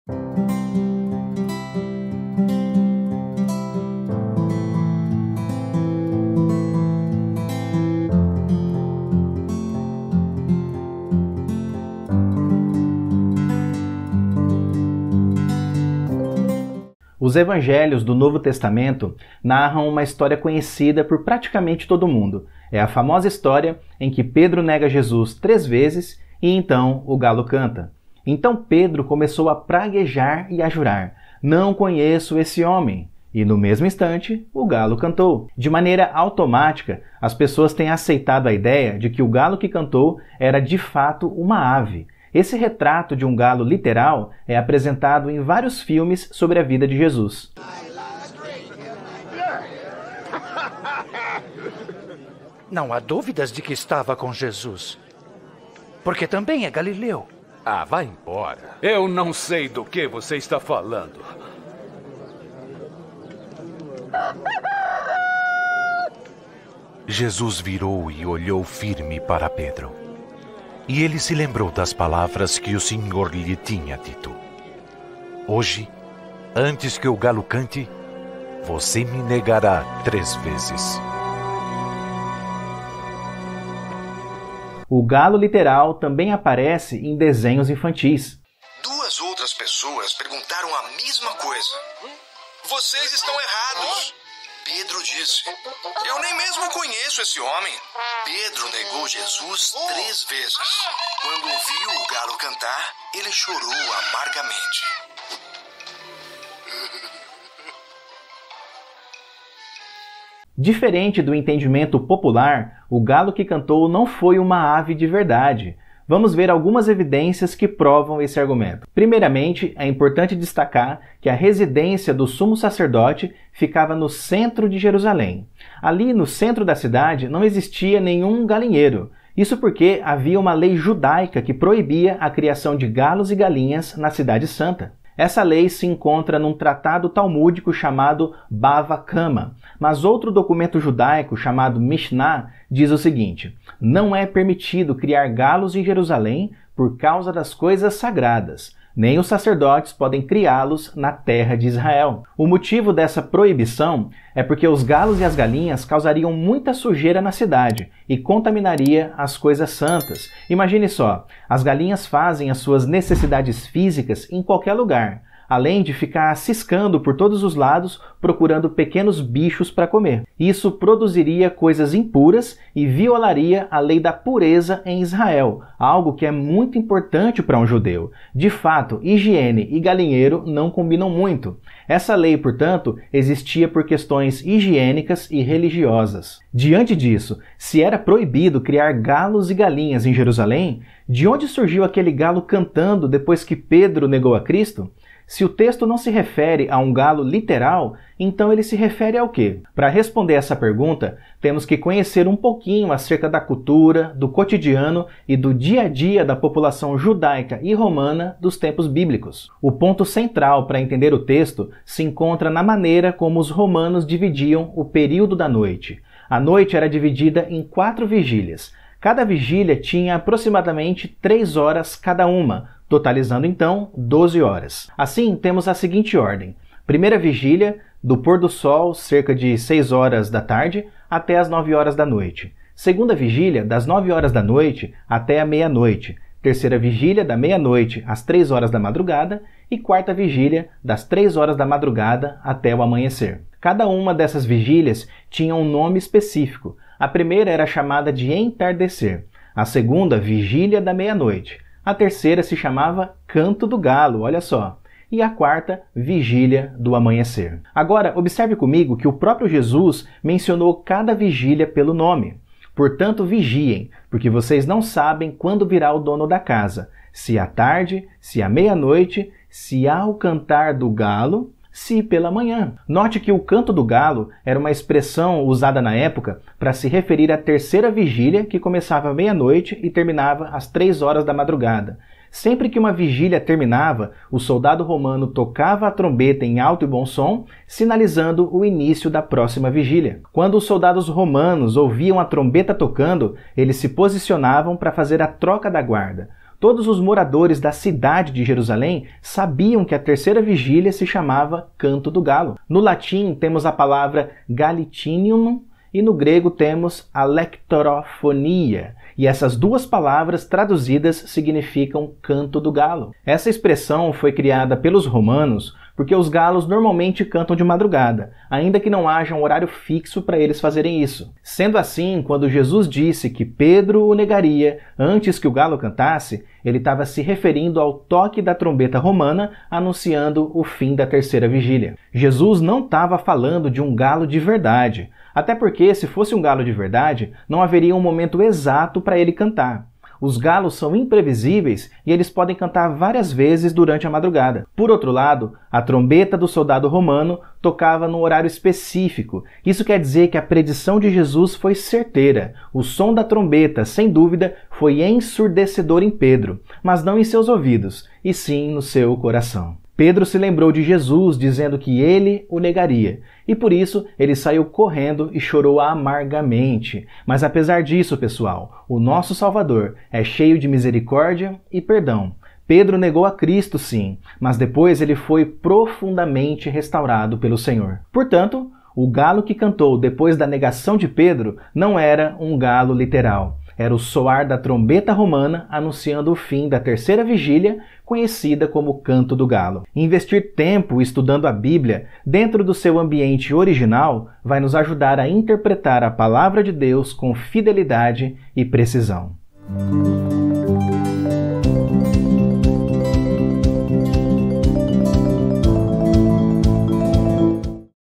Os evangelhos do Novo Testamento narram uma história conhecida por praticamente todo mundo. É a famosa história em que Pedro nega Jesus 3 vezes e então o galo canta. Então Pedro começou a praguejar e a jurar: "Não conheço esse homem." E no mesmo instante, o galo cantou. De maneira automática, as pessoas têm aceitado a ideia de que o galo que cantou era de fato uma ave. Esse retrato de um galo literal é apresentado em vários filmes sobre a vida de Jesus. Não há dúvidas de que estava com Jesus, porque também é galileu. Ah, vai embora. Eu não sei do que você está falando. Jesus virou e olhou firme para Pedro. E ele se lembrou das palavras que o Senhor lhe tinha dito: "Hoje, antes que o galo cante, você me negará 3 vezes." O galo literal também aparece em desenhos infantis. 2 outras pessoas perguntaram a mesma coisa. Vocês estão errados. Pedro disse: "Eu nem mesmo conheço esse homem." Pedro negou Jesus 3 vezes. Quando ouviu o galo cantar, ele chorou amargamente. Diferente do entendimento popular, o galo que cantou não foi uma ave de verdade. Vamos ver algumas evidências que provam esse argumento. Primeiramente, é importante destacar que a residência do sumo sacerdote ficava no centro de Jerusalém. Ali no centro da cidade não existia nenhum galinheiro. Isso porque havia uma lei judaica que proibia a criação de galos e galinhas na Cidade Santa. Essa lei se encontra num tratado talmúdico chamado Bava Kama, mas outro documento judaico chamado Mishnah diz o seguinte: "Não é permitido criar galos em Jerusalém por causa das coisas sagradas. Nem os sacerdotes podem criá-los na terra de Israel." O motivo dessa proibição é porque os galos e as galinhas causariam muita sujeira na cidade e contaminaria as coisas santas. Imagine só, as galinhas fazem as suas necessidades físicas em qualquer lugar, além de ficar ciscando por todos os lados procurando pequenos bichos para comer. Isso produziria coisas impuras e violaria a lei da pureza em Israel, algo que é muito importante para um judeu. De fato, higiene e galinheiro não combinam muito. Essa lei, portanto, existia por questões higiênicas e religiosas. Diante disso, se era proibido criar galos e galinhas em Jerusalém, de onde surgiu aquele galo cantando depois que Pedro negou a Cristo? Se o texto não se refere a um galo literal, então ele se refere ao quê? Para responder essa pergunta, temos que conhecer um pouquinho acerca da cultura, do cotidiano e do dia a dia da população judaica e romana dos tempos bíblicos. O ponto central para entender o texto se encontra na maneira como os romanos dividiam o período da noite. A noite era dividida em 4 vigílias. Cada vigília tinha aproximadamente 3 horas cada uma, totalizando então 12 horas. Assim, temos a seguinte ordem: primeira vigília, do pôr do sol, cerca de 6 horas da tarde, até as 9 horas da noite. Segunda vigília, das 9 horas da noite até a meia-noite. Terceira vigília, da meia-noite às 3 horas da madrugada. E quarta vigília, das 3 horas da madrugada até o amanhecer. Cada uma dessas vigílias tinha um nome específico. A primeira era chamada de entardecer. A segunda, vigília da meia-noite. A terceira se chamava Canto do Galo, olha só. E a quarta, Vigília do Amanhecer. Agora, observe comigo que o próprio Jesus mencionou cada vigília pelo nome. Portanto, vigiem, porque vocês não sabem quando virá o dono da casa, se à tarde, se à meia-noite, se ao cantar do galo, se pela manhã. Note que o canto do galo era uma expressão usada na época para se referir à terceira vigília, que começava à meia-noite e terminava às 3 horas da madrugada. Sempre que uma vigília terminava, o soldado romano tocava a trombeta em alto e bom som, sinalizando o início da próxima vigília. Quando os soldados romanos ouviam a trombeta tocando, eles se posicionavam para fazer a troca da guarda. Todos os moradores da cidade de Jerusalém sabiam que a terceira vigília se chamava Canto do Galo. No latim temos a palavra Galitinium e no grego temos a lectorofonia. E essas duas palavras traduzidas significam Canto do Galo. Essa expressão foi criada pelos romanos porque os galos normalmente cantam de madrugada, ainda que não haja um horário fixo para eles fazerem isso. Sendo assim, quando Jesus disse que Pedro o negaria antes que o galo cantasse, ele estava se referindo ao toque da trombeta romana anunciando o fim da terceira vigília. Jesus não estava falando de um galo de verdade, até porque se fosse um galo de verdade, não haveria um momento exato para ele cantar. Os galos são imprevisíveis e eles podem cantar várias vezes durante a madrugada. Por outro lado, a trombeta do soldado romano tocava num horário específico. Isso quer dizer que a predição de Jesus foi certeira. O som da trombeta, sem dúvida, foi ensurdecedor em Pedro, mas não em seus ouvidos, e sim no seu coração. Pedro se lembrou de Jesus dizendo que ele o negaria, e por isso ele saiu correndo e chorou amargamente. Mas apesar disso, pessoal, o nosso Salvador é cheio de misericórdia e perdão. Pedro negou a Cristo, sim, mas depois ele foi profundamente restaurado pelo Senhor. Portanto, o galo que cantou depois da negação de Pedro não era um galo literal. Era o soar da trombeta romana anunciando o fim da terceira vigília, conhecida como Canto do Galo. Investir tempo estudando a Bíblia dentro do seu ambiente original vai nos ajudar a interpretar a palavra de Deus com fidelidade e precisão.